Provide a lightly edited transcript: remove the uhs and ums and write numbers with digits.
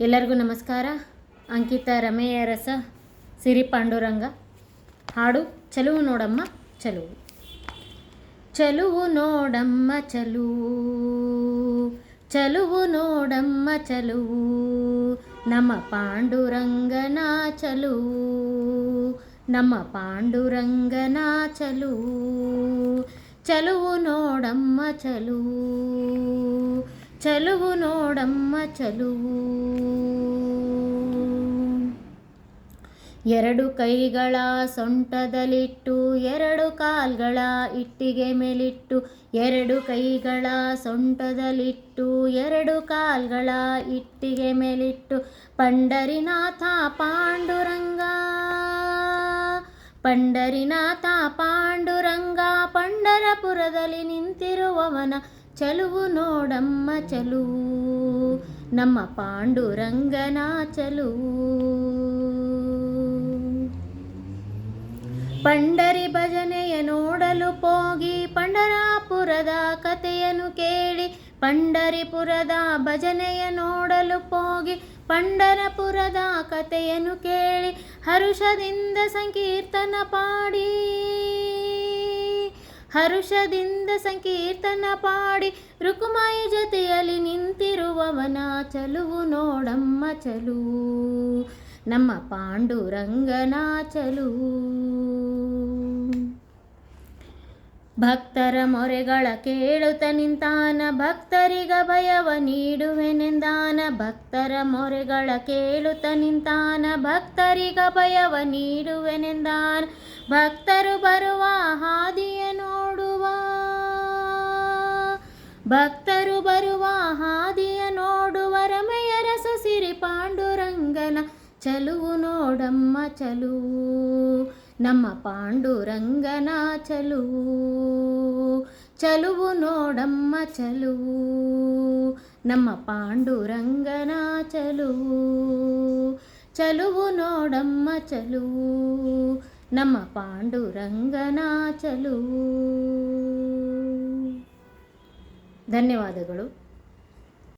ಎಲ್ಲರಿಗೂ ನಮಸ್ಕಾರ. ಅಂಕಿತಾ ರಮೆಯ ರಸ ಸಿರಿ ಪಾಂಡುರಂಗ ಹಾಡು ಚಲುವು ನೋಡಮ್ಮ ಚಲುವು. ಚಲುವು ನೋಡಮ್ಮ ಚಲುವು, ಚಲುವು ನೋಡಮ್ಮ ಚಲುವು, ನಮ್ಮ ಪಾಂಡುರಂಗನ ಚಲುವು, ನಮ್ಮ ಪಾಂಡುರಂಗನ ಚಲುವು. ಚಲುವು ನೋಡಮ್ಮ ಚಲುವು, ಚಲುವು ನೋಡಮ್ಮ ಚಲುವು. ಎರಡು ಕೈಗಳ ಸೊಂಟದಲ್ಲಿಟ್ಟು, ಎರಡು ಕಾಲ್ಗಳ ಇಟ್ಟಿಗೆ ಮೇಲಿಟ್ಟು, ಎರಡು ಕೈಗಳ ಸೊಂಟದಲ್ಲಿಟ್ಟು, ಎರಡು ಕಾಲ್ಗಳ ಇಟ್ಟಿಗೆ ಮೇಲಿಟ್ಟು, ಪಂಡರಿನಾಥ ಪಾಂಡುರಂಗ, ಪಂಡರಿನಾಥ ಪಾಂಡುರಂಗ, ಪಂಡರಪುರದಲ್ಲಿ ನಿಂತಿರುವವನ ಚಲುವು ನೋಡಮ್ಮ ಚಲುವು, ನಮ್ಮ ಪಾಂಡುರಂಗನ ಚಲುವು. ಪಂಡರಿ ಭಜನೆಯ ನೋಡಲು ಹೋಗಿ ಪಂಡರಾಪುರದ ಕಥೆಯನ್ನು ಕೇಳಿ, ಪಂಡರಿಪುರದ ಭಜನೆಯ ನೋಡಲು ಹೋಗಿ ಪಂಡರಪುರದ ಕಥೆಯನ್ನು ಕೇಳಿ, ಹರುಷದಿಂದ ಸಂಕೀರ್ತನ ಪಾಡಿ, ಹರುಷದಿಂದ ಸಂಕೀರ್ತನ ಪಾಡಿ, ರುಕುಮಾಯಿ ಜೊತೆಯಲ್ಲಿ ನಿಂತಿರುವವನ ಚಲುವು ನೋಡಮ್ಮ ಚಲುವು, ನಮ್ಮ ಪಾಂಡುರಂಗನ ಚಲುವು. ಭಕ್ತರ ಮೊರೆಗಳ ಕೇಳುತ್ತ ನಿಂತಾನ, ಭಕ್ತರಿಗ ಭಯವ ನೀಡುವೆನೆಂದಾನ, ಭಕ್ತರ ಮೊರೆಗಳ ಕೇಳುತ್ತ ನಿಂತಾನ, ಭಕ್ತರಿಗ ಭಯವ ನೀಡುವೆನೆಂದಾನ. ಭಕ್ತರು ಬರುವ ಹಾದಿಯ ನೋಡುವ, ಭಕ್ತರು ಬರುವ ಹಾದಿಯ ನೋಡುವ, ರಮೆಯ ರಸ ಸಿರಿ ಪಾಂಡುರಂಗನ ಚಲುವು ನೋಡಮ್ಮ ಚಲುವು, ನಮ್ಮ ಪಾಂಡುರಂಗನ ಚಲುವು. ಚಲುವು ನೋಡಮ್ಮ ಚಲುವು, ನಮ್ಮ ಪಾಂಡುರಂಗನ ಚಲುವು. ಚಲುವು ನೋಡಮ್ಮ ಚಲುವು, ನಮ್ಮ ಪಾಂಡುರಂಗನ ಚಲುವು. ಧನ್ಯವಾದಗಳು.